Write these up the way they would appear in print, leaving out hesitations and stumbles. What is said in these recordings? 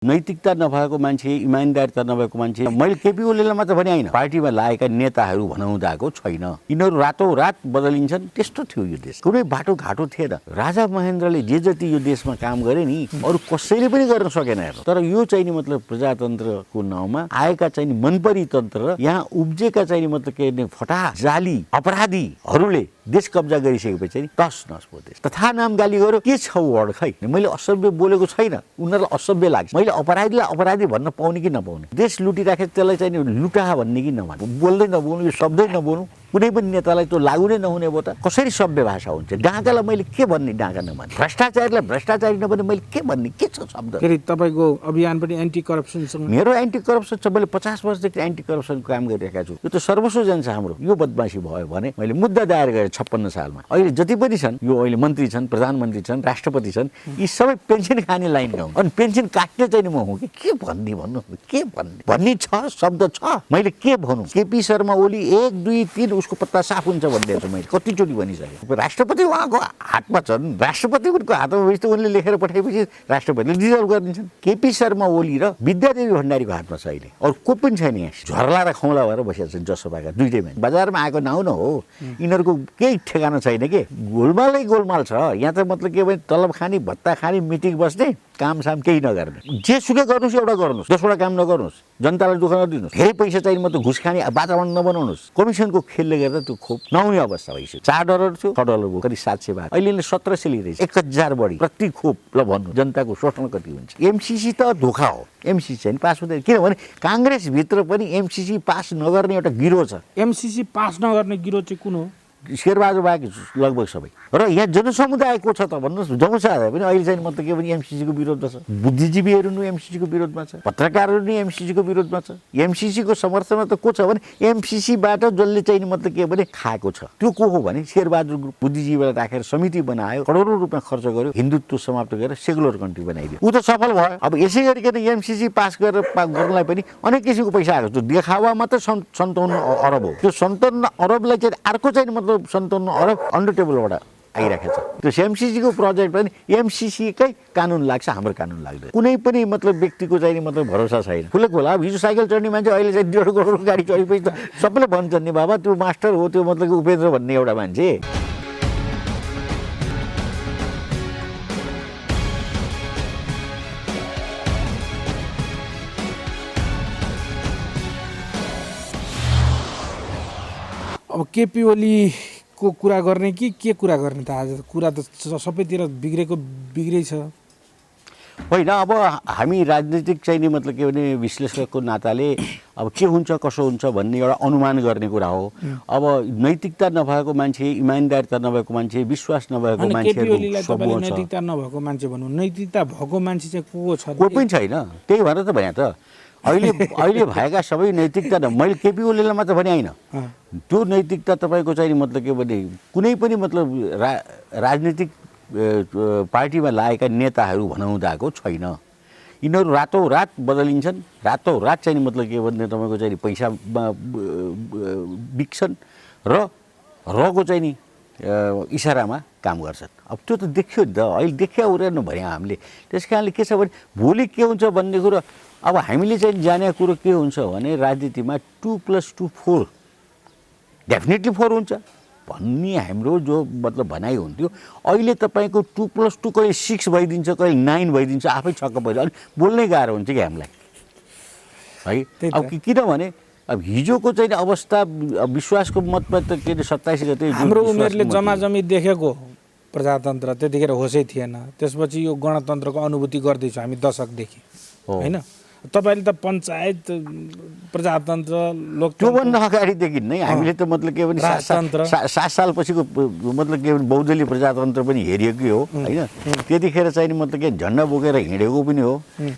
नैतिकता नभएको मान्छे, इमानदारिता नभएको मान्छे मैले केपी ओलीलाई मात्र भने होइन, पार्टीमा लागेका नेताहरू भनाउँदाको छैन। यिनीहरू रातोरात बदलिन्छन्। त्यस्तो थियो यो देश, कुनै बाटो घाटो थिएन। राजा महेन्द्रले जे जति यो देशमा काम गरे नि अरू कसैले पनि गर्न सकेन हेर्नु। तर यो चाहिँ नि मतलब प्रजातन्त्रको नाउँमा आएका चाहिँ मनपरी तन्त्र, यहाँ उब्जेका चाहिँ मतलब के फटा जाली अपराधीहरूले देश कब्जा गरिसकेपछि टस नस भयो देश। तथा नाम गाली गर्यो के छ वर्ड खै, मैले असभ्य बोलेको छैन, उनीहरूलाई असभ्य लाग्छ। मैले अपराधीलाई अपराधी भन्न पाउने कि नपाउने, देश लुटिराखे त्यसलाई चाहिँ लुटा भन्ने कि नभन्नु, बोल्दै नबोल्नु, यो शब्दै नबोल्नु, कुनै पनि नेतालाई त्यो लागु नै नहुने भयो त कसरी सभ्य भाषा हुन्छ। डाँकालाई मैले के भन्ने, डाँका नभन्ने, भ्रष्टाचारीलाई भ्रष्टाचारी नभन्ने मैले के भन्ने, के छ शब्द। फेरि तपाईँको अभियान पनि एन्टी करप्सनसँग? मेरो एन्टी करप्सन छ, मैले 50 वर्षदेखि एन्टी करप्सनको काम गरिरहेको छु। यो त सर्वस्व जान्छ हाम्रो। यो बदमासी भयो भने मैले मुद्दा दायर गरेँ 56 सालमा। अहिले जति पनि छन्, यो अहिले मन्त्री छन्, प्रधानमन्त्री छन्, राष्ट्रपति छन्, यी सबै पेन्सन खाने लाइन गाउँ। अनि पेन्सन काट्ने चाहिँ म हुँ कि के भन्ने, भन्नु के भन्ने छ शब्द छ, मैले के भनौँ। केपी शर्मा ओली 1 2 3 उसको पत्ता साफ हुन्छ भनिदिएको छु मैले, कतिचोटि भनिसकेँ। राष्ट्रपति उहाँको हातमा छन्, राष्ट्रपतिको हातमा भएपछि उनले लेखेर पठाएपछि राष्ट्रपतिले रिजर्भ गरिदिन्छन्। केपी शर्मा ओली र विद्यादेवी भण्डारीको हातमा छ अहिले, अरू को पनि छैन। यहाँ झर्ला र खौला भएर बसेका छन् जसपाका दुईटै मान्छे। बजारमा आएको नाउँ न हो, यिनीहरूको केही ठेगाना छैन के, गोलमालै गोलमाल छ यहाँ त। मतलब के भने तलब खाने, भत्ता खाने, मिटिङ बस्ने, काम साम केही नगर्ने, जे सुकै गर्नुहोस् एउटा गर्नुहोस्, 10वटा काम नगर्नुहोस्, जनतालाई दुःख नदिनुहोस्, धेरै पैसा चाहिँ मतलब घुस खाने वातावरण नबनाउनुहोस्। कमिसनको खेलले गर्दा त्यो खोप नहुने अवस्था भइसक्यो। $4 थियो, $6 भयो, कति 700 भयो, अहिले 1700 लिइरहेछ, 1000 बढी प्रति खोप। ल भन्नु जनताको शोषण कति हुन्छ। एमसीसी त धोका हो, एमसीसी चाहिँ पास हुँदैन। किनभने काङ्ग्रेसभित्र पनि एमसीसी पास नगर्ने एउटा गिरोह छ। एमसीसी पास नगर्ने गिरोह चाहिँ कुन हो? शेरबहादुर बाहेक लगभग सबै। र यहाँ जनसमुदाय को छ त भन्नुहोस्, जनसमुदाय पनि अहिले चाहिँ मतलब के भने एमसीसीको विरोधमा छ। बुद्धिजीवीहरू नि एमसीसीको विरोधमा छ, पत्रकारहरू नि एमसीसीको विरोधमा छ। एमसीसीको समर्थनमा त को छ भने एमसीसीबाट जसले चाहिँ मतलब के भने खाएको छ, त्यो को हो भने शेरबहादुर ग्रुप। बुद्धिजीवीलाई राखेर समिति बनायो, करोडौँ रुपियाँ खर्च गर्यो, हिन्दुत्व समाप्त गरेर सेकुलर कन्ट्री बनाइदियो। ऊ त सफल भयो। अब यसै गरिकन एमसीसी पास गर्नलाई पनि अनेक किसिमको पैसा आएको छ। देखावा मात्र 57 अरब हो। त्यो 57 अरबलाई चाहिँ अर्को चाहिँ मतलब 57 अरब अन्डर टेबलबाट आइरहेको छ। त्यो एमसीसीको प्रोजेक्ट पनि एमसीसीकै कानुन लाग्छ, हाम्रो कानुन लाग्दैन। कुनै पनि मतलब व्यक्तिको चाहिँ मतलब भरोसा छैन। खुले खोला अब हिजो साइकल चढ्ने मान्छे अहिले चाहिँ 1.5 करोडको गाडी चढेपछि त सबैले भन्छन् नि बाबा त्यो मास्टर हो, त्यो मतलब उपेन्द्र भन्ने एउटा मान्छे। अब केपी ओलीको कुरा गर्ने कि के कुरा गर्ने त? आज कुरा त सबैतिर बिग्रै छ होइन। अब हामी राजनीतिक चाहिँ नि मतलब के भने विश्लेषकको नाताले अब के हुन्छ कसो हुन्छ भन्ने एउटा अनुमान गर्ने कुरा हो। अब नैतिकता नभएको मान्छे, इमानदारिता नभएको मान्छे, विश्वास नभएको मान्छेहरू नैतिकता नभएको मान्छे भन्नु, नैतिकता भएको मान्छे चाहिँ को छ? कोही पनि छैन। त्यही भएर त भने त अहिले भएका सबै नैतिकता मैले केपी ओलीलाई मात्र भने होइन, त्यो नैतिकता तपाईँको चाहिँ मतलब के भने कुनै पनि मतलब राजनीतिक पार्टीमा लागेका नेताहरू भनाउँदाको छैन। यिनीहरू रातोरात बदलिन्छन्, रातोरात चाहिँ मतलब के भन्ने तपाईँको चाहिँ पैसामा बिक्छन् र रको चाहिँ नि इसारामा काम गर्छन्। अब त्यो त देखियो नि त, अहिले देखिया हुँदैन भने हामीले। त्यस कारणले के छ भने भोलि के हुन्छ भन्ने कुरो अब हामीले चाहिँ जाने कुरो के हुन्छ भने राजनीतिमा 2+2 4 डेफिनेटली 4 हुन्छ भन्ने हाम्रो जो मतलब भनाइ हुन्थ्यो। अहिले तपाईँको 2+2 कहिले 6 भइदिन्छ, कहिले 9 भइदिन्छ, आफै छक्क परिन्छ। अनि बोल्नै गाह्रो हुन्छ कि हामीलाई है। अब किनभने अब हिजोको चाहिँ अवस्था विश्वासको मतमा त के अरे 27 गते हाम्रो उमेरले जमाजमी देखेको प्रजातन्त्र त्यतिखेर होसै थिएन। त्यसपछि यो गणतन्त्रको अनुभूति गर्दैछ हामी दशकदेखि, होइन? तपाईँले त पञ्चायत प्रजातन्त्र लोकतन्त्र त्योभन्दा अगाडिदेखि नै हामीले त मतलब के भने 7 सालपछिको मतलब के भने बहुदलीय प्रजातन्त्र पनि हेरिएकै हो, होइन? त्यतिखेर चाहिँ मतलब के झन्डा बोकेर हिँडेको पनि हो,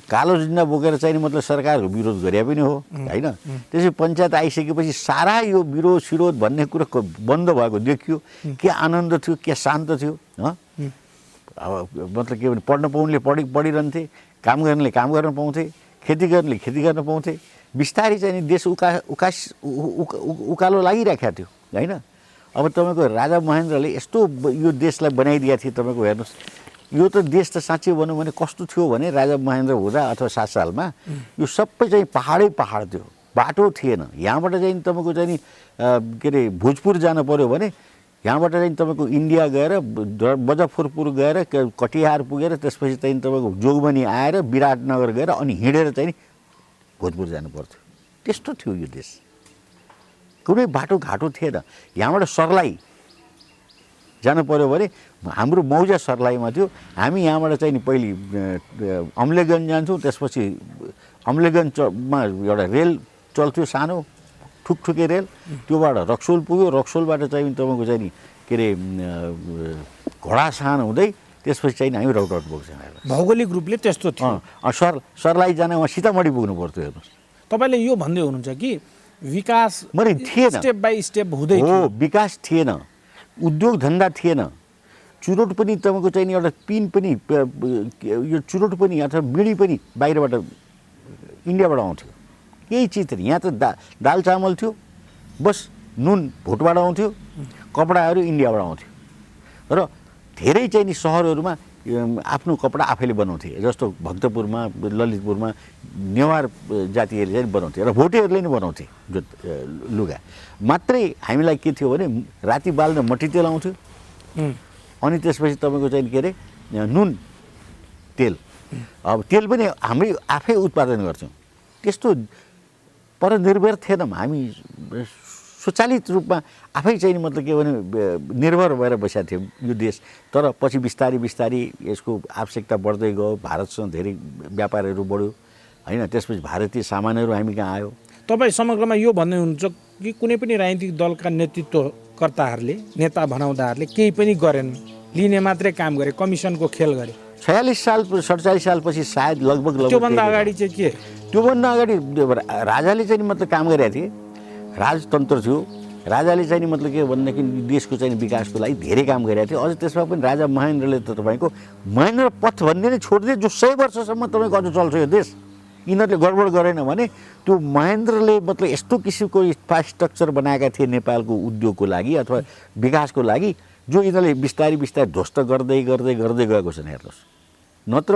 कालो झन्डा बोकेर चाहिँ मतलब सरकारको विरोध गरे पनि हो, होइन? त्यसपछि पञ्चायत आइसकेपछि सारा यो विरोध सिरोध भन्ने कुरो बन्द भएको देखियो। के आनन्द थियो, के शान्त थियो। अब मतलब के भने पढ्न पाउनेले पढिरहन्थे, काम गर्नेले काम गर्न पाउँथे, खेती गर्नेले खेती गर्न पाउँथे। बिस्तारै चाहिँ देश उकालो लागिरहेको थियो, होइन? अब तपाईँको राजा महेन्द्रले यस्तो यो देशलाई बनाइदिएको थियो। तपाईँको हेर्नुहोस् यो त देश त साँच्चै भनौँ भने कस्तो थियो भने राजा महेन्द्र हुँदा अथवा 7 सालमा यो सबै चाहिँ पहाडै पहाड थियो, बाटो थिएन। यहाँबाट चाहिँ तपाईँको चाहिँ नि के अरे भोजपुर जानु पऱ्यो भने यहाँबाट चाहिँ तपाईँको इन्डिया गएर मुजफ्फरपुर गएर कटिहार पुगेर त्यसपछि चाहिँ तपाईँको जोगबनी आएर विराटनगर गएर अनि हिँडेर चाहिँ नि भोजपुर जानु पर्थ्यो। त्यस्तो थियो यो देश, कुनै बाटोघाटो थिएन। यहाँबाट सर्लाही जानु पऱ्यो भने हाम्रो मौजा सर्लाहीमा थियो। हामी यहाँबाट चाहिँ नि पहिले अम्लेगञ्ज जान्थ्यौँ, त्यसपछि अम्लेगञ्जमा एउटा रेल चल्थ्यो सानो ठुकठुके रेल, त्योबाट रक्सोल पुग्यो, रक्सोलबाट चाहिँ तपाईँको चाहिँ नि के अरे घोडासान हुँदै त्यसपछि चाहिँ हामी रौतहट पुग्छौँ। भौगोलिक रूपले त्यस्तो थियो। सर्लाही जाने उहाँ सीतामढी पुग्नु पर्थ्यो। हेर्नुहोस्, तपाईँले यो भन्दै हुनुहुन्छ कि विकास मैले थिएन, स्टेप बाई स्टेप हुँदै हो, विकास थिएन, उद्योग धन्दा थिएन। चुरोट पनि तपाईँको चाहिँ नि एउटा पिन पनि यो चुरोट पनि अथवा बिडी पनि बाहिरबाट इन्डियाबाट आउँथ्यो, केही चिज थिएन। यहाँ त दाल चामल थियो, बस नुन भोटबाट आउँथ्यो, कपडाहरू इन्डियाबाट आउँथ्यो र धेरै चाहिँ नि सहरहरूमा आफ्नो कपडा आफैले बनाउँथे। जस्तो भक्तपुरमा, ललितपुरमा नेवार जातिहरूले चाहिँ बनाउँथे र भोटेहरूले नै बनाउँथे जो लुगा। मात्रै हामीलाई के थियो भने राति बाल्न मट्टीतेल आउँथ्यो, अनि त्यसपछि तपाईँको चाहिँ के अरे नुन तेल, अब तेल पनि हामी आफै उत्पादन गर्छौँ। त्यस्तो परनिर्भर थिएनौँ हामी, स्वचालित रूपमा आफै चाहिँ मतलब के भने निर्भर भएर बसेको थियो यो देश। तर पछि बिस्तारै बिस्तारै यसको आवश्यकता बढ्दै गयो, भारतसँग धेरै व्यापारहरू बढ्यो होइन। त्यसपछि भारतीय सामानहरू हामी कहाँ आयो। तपाईँ समग्रमा यो भन्दै हुनुहुन्छ कि कुनै पनि राजनीतिक दलका नेतृत्वकर्ताहरूले, नेता भनाउँदाहरूले केही पनि गरेन, लिने मात्रै काम गरे, कमिसनको खेल गरे। 46 साल 47 सालपछि सायद लगभग त्योभन्दा अगाडि चाहिँ के? त्योभन्दा अगाडि राजाले चाहिँ मतलब काम गरेका थिए, राजतन्त्र थियो। राजाले चाहिँ मतलब के भनेदेखि देशको चाहिँ विकासको लागि धेरै काम गरेका थियो। अझ त्यसमा पनि राजा महेन्द्रले त तपाईँको महेन्द्र पथ भन्ने नै छोडिदिए, जो 100 वर्षसम्म तपाईँको अझ चल्छ यो देश। यिनीहरूले गडबड गरेन भने त्यो महेन्द्रले मतलब यस्तो किसिमको इन्फ्रास्ट्रक्चर बनाएका थिए नेपालको उद्योगको लागि अथवा विकासको लागि, जो यिनीहरूले बिस्तारै बिस्तारै ध्वस्त गर्दै गर्दै गर्दै गएको छन्। हेर्नुहोस्, नत्र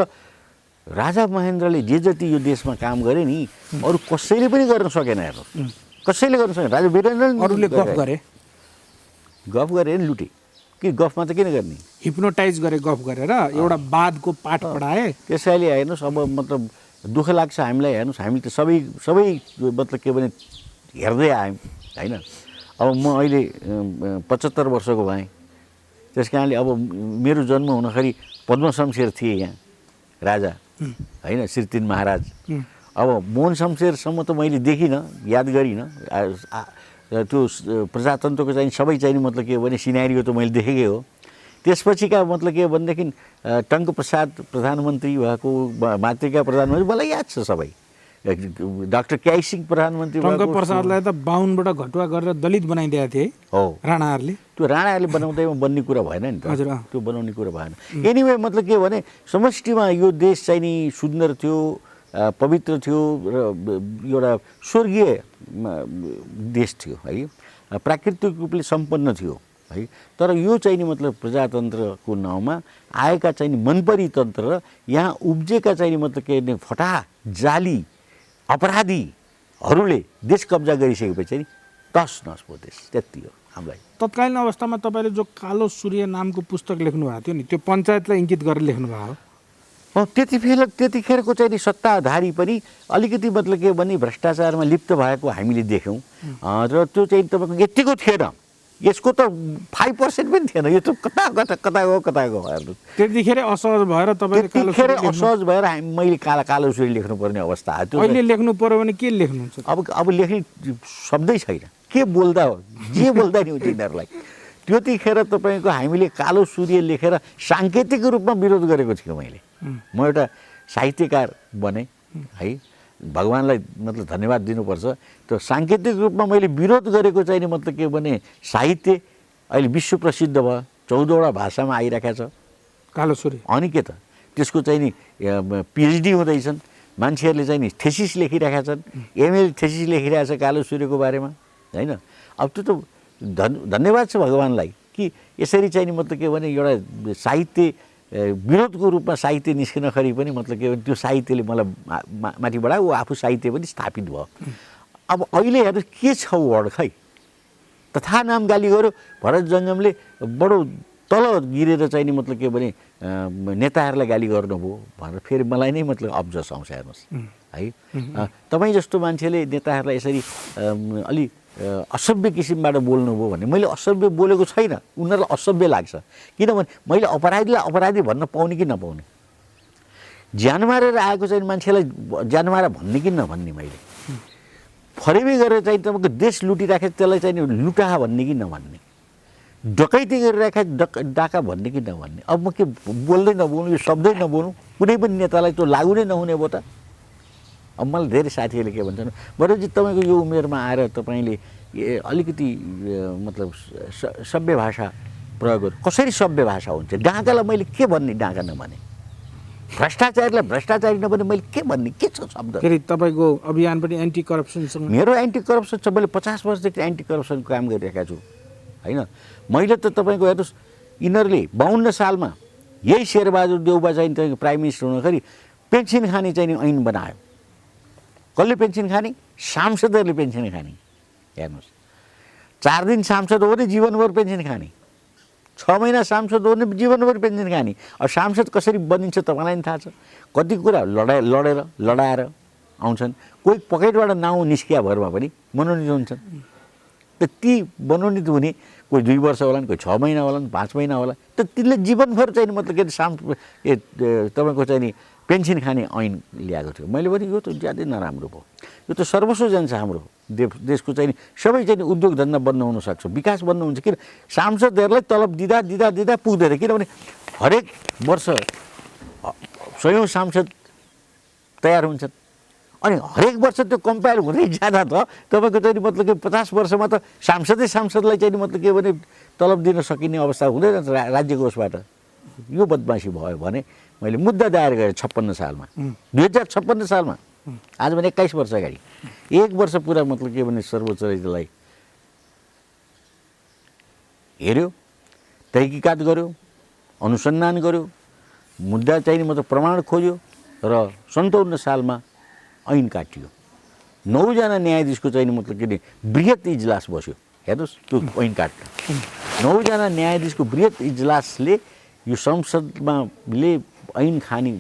राजा महेन्द्रले जे जति यो देशमा काम गरे नि अरू कसैले पनि गर्न सकेन। हेर्नुहोस्, कसैले गर्न सकेन। राजा वीरेन्द्रले अरूले गफ गरे नि लुटे कि गफमा त किन गर्ने, हिप्नोटाइज गरे, गफ गरेर एउटा वादको पाठ पढाए। त्यसैले हेर्नुहोस्, अब मतलब दुःख लाग्छ हामीलाई। हेर्नुहोस्, हामी त सबै मतलब के भने हेर्दै आयौँ होइन। अब म अहिले 75 वर्षको भएँ, त्यस कारणले अब मेरो जन्म हुँदाखेरि पद्म शमशेर थिए यहाँ राजा होइन, श्री 3 महाराज। अब मोहन शमशेरसम्म त मैले देखिनँ, याद गरिनँ। त्यो प्रजातन्त्रको चाहिँ सबै चाहिँ मतलब के भने सिनारियो त मैले देखेकै हो। त्यसपछिका मतलब के भनेदेखि टङ्क प्रसाद प्रधानमन्त्री भएको, मातृका प्रधानमन्त्री, मलाई याद छ सबै। डाक्टर क्याई सिंह प्रधानमन्त्री टङ्क प्रसादलाई त 52बाट घटुवा गरेर दलित बनाइदिएका थिए हो राणाहरूले। त्यो राणाहरूले बनाउँदैमा बन्ने कुरा भएन नि त, हजुर, त्यो बनाउने कुरा भएन। एनिवे मतलब के भने समष्टिमा यो देश चाहिँ नि सुन्दर थियो, पवित्र थियो र एउटा स्वर्गीय देश थियो है, प्राकृतिक रूपले सम्पन्न थियो है। तर यो चाहिँ नि मतलब प्रजातन्त्रको नाउँमा आएका चाहिँ नि मनपरी तन्त्र र यहाँ उब्जेका चाहिँ नि मतलब के फटा जाली अपराधीहरूले देश कब्जा गरिसकेपछि चाहिँ तस नस भयो देश। त्यति हो हामीलाई। तत्कालीन अवस्थामा तपाईँले जो कालो सूर्य नामको पुस्तक लेख्नु भएको थियो नि, त्यो पञ्चायतलाई इङ्गित गरेर लेख्नु भएको हो। त्यतिखेरको चाहिँ नि सत्ताधारी पनि अलिकति मतलब के भने भ्रष्टाचारमा लिप्त भएको हामीले देख्यौँ र त्यो चाहिँ तपाईँको यतिको थिएन, यसको त 5% पनि थिएन। यो त कता गयो हेर्नु। त्यतिखेर असहज भएर तपाईँले असहज भएर मैले कालो सूर्य लेख्नुपर्ने अवस्था आयो। अहिले लेख्नु पर्यो भने के लेख्नुहुन्छ? अब लेख्ने शब्दै छैन, के बोल्दा हो, जे बोल्दा नि हो तिनीहरूलाई। त्यतिखेर तपाईँको हामीले कालो सूर्य लेखेर साङ्केतिक रूपमा विरोध गरेको थियो मैले। म एउटा साहित्यकार बने है, भगवान्लाई मतलब धन्यवाद दिनुपर्छ। त्यो साङ्केतिक रूपमा मैले विरोध गरेको चाहिँ नि मतलब के भने साहित्य अहिले विश्व प्रसिद्ध भयो, 14वटा भाषामा आइरहेको छ कालो सूर्य। अनि के त त्यसको चाहिँ नि पिएचडी हुँदैछन्, मान्छेहरूले चाहिँ नि थेसिस लेखिरहेका छन्, एमएल थेसिस लेखिरहेको छ कालो सूर्यको बारेमा होइन। अब त्यो त धन्यवाद छ भगवान्लाई कि यसरी चाहिँ नि मतलब के भने एउटा साहित्य विरोधको रूपमा साहित्य निस्किन खरी पनि मतलब के भने त्यो साहित्यले मलाई माथि बढायो, ऊ आफू साहित्य पनि स्थापित भयो। अब अहिले हेर्नु के छ वर्ड खै, तथा नाम गाली गर्यो भरत जङ्गमले, बडो तल गिरेर चाहिँ नि मतलब के भने नेताहरूलाई गाली गर्नुभयो भनेर फेरि मलाई नै मतलब अब्जस आउँछ हेर्नुहोस् है। तपाईँ जस्तो मान्छेले नेताहरूलाई यसरी अलि असभ्य किसिमबाट बोल्नुभयो भने मैले असभ्य बोलेको छैन, उनीहरूलाई असभ्य लाग्छ। किनभने मैले अपराधीलाई अपराधी भन्न पाउने कि नपाउने, ज्यान मारेर आएको चाहिँ मान्छेलाई ज्यान मार भन्ने कि नभन्ने, मैले फरेबी गरेर चाहिँ तपाईँको देश लुटिराखे त्यसलाई चाहिँ लुटा भन्ने कि नभन्ने, डकैती गरिराखे डाका भन्ने कि नभन्ने। अब म के बोल्दै नबोल्नु, यो शब्दै नबोल्नु, कुनै पनि नेतालाई त्यो लागु नै नहुने भयो त। अब मलाई धेरै साथीहरूले के भन्छन्, बरुजी तपाईँको यो उमेरमा आएर तपाईँले अलिकति मतलब सभ्य भाषा प्रयोग गर्नु, कसरी सभ्य भाषा हुन्छ? डाकालाई मैले के भन्ने, डाका नभने, भ्रष्टाचारीलाई भ्रष्टाचारी नभने मैले के भन्ने, के छ शब्द? फेरि तपाईँको अभियान पनि एन्टी करप्सनसँग? मेरो एन्टी करप्सन छ, मैले 50 वर्षदेखि एन्टी करप्सनको काम गरिरहेको छु होइन। मैले त तपाईँको हेर्नुहोस्, यिनीहरूले 52 सालमा यही शेरबहादुर देउबा चाहिँ प्राइम मिनिस्टर हुँदाखेरि पेन्सन खाने चाहिँ ऐन बनायो। कसले पेन्सन खाने? सांसदहरूले पेन्सन खाने। हेर्नुहोस्, 4 दिन सांसद हो भने जीवनभर पेन्सन खाने, 6 महिना सांसद हो भने जीवनभर पेन्सन खाने। अब सांसद कसरी बनिन्छ तपाईँलाई पनि थाहा छ, कति कुरा लडाएर आउँछन्, कोही पकेटबाट नाउँ निस्किया भरमा पनि मनोनित हुन्छन्। त ती मनोनित हुने कोही 2 वर्ष होला नि, कोही 6 महिना होला नि, 5 महिना होला, त तिनले जीवनभर चाहिँ मतलब के तपाईँको चाहिँ नि पेन्सन खाने ऐन ल्याएको थियो। मैले भने यो त ज्यादै नराम्रो भयो, यो त सर्वस्व जान्छ हाम्रो देशको चाहिँ सबै चाहिँ उद्योग धन्दा बन्द हुनसक्छ, विकास बन्द हुन्छ। किन सांसदहरूलाई तलब दिँदा दिँदा दिँदा पुग्दैन, किनभने हरेक वर्ष 100औं सांसद तयार हुन्छन् अनि हरेक वर्ष त्यो कम्पेयर हुँदै जाँदा त तपाईँको चाहिँ मतलब कि 50 वर्षमा त सांसदलाई चाहिँ मतलब के भने तलब दिन सकिने अवस्था हुँदैन राज्य कोषबाट। यो बदमासी भयो भने मैले मुद्दा दायर गरेँ 56 सालमा, 2056 सालमा, आज भने 21 वर्ष अगाडि, 1 वर्ष पुरा मतलब के भने सर्वोच्चलाई हेऱ्यो, तहकिकात गर्यो, अनुसन्धान गर्यो, मुद्दा चाहिँ मतलब प्रमाण खोज्यो र 57 सालमा ऐन काटियो। 9 जना न्यायाधीशको चाहिँ मतलब के बृहत इजलास बस्यो। हेर्नुहोस् त्यो ऐन काट्न 9 जना न्यायाधीशको बृहत इजलासले यो संसदमा ऐन खाने,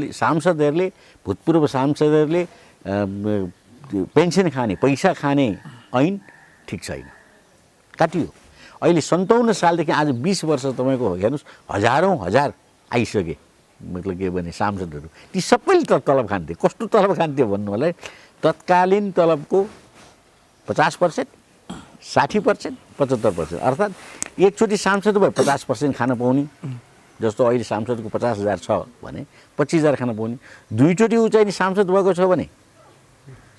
सांसदहरूले, भूतपूर्व सांसदहरूले पेन्सन खाने, पैसा खाने ऐन ठिक छैन, काटियो। अहिले 57 सालदेखि आज 20 वर्ष तपाईँको हेर्नुहोस्, हजारौँ हजार आइसके मतलब के भने सांसदहरू, ती सबैले तलब खान्थे। कस्तो तलब खान्थे भन्नु होला, तत्कालीन तलबको 50%, 60%, 75%, अर्थात् एकचोटि सांसद भए 50% खान पाउने, जस्तो अहिले सांसदको 50,000 छ भने 25,000 खान पाउने। 2 चोटि ऊ चाहिँ सांसद भएको छ भने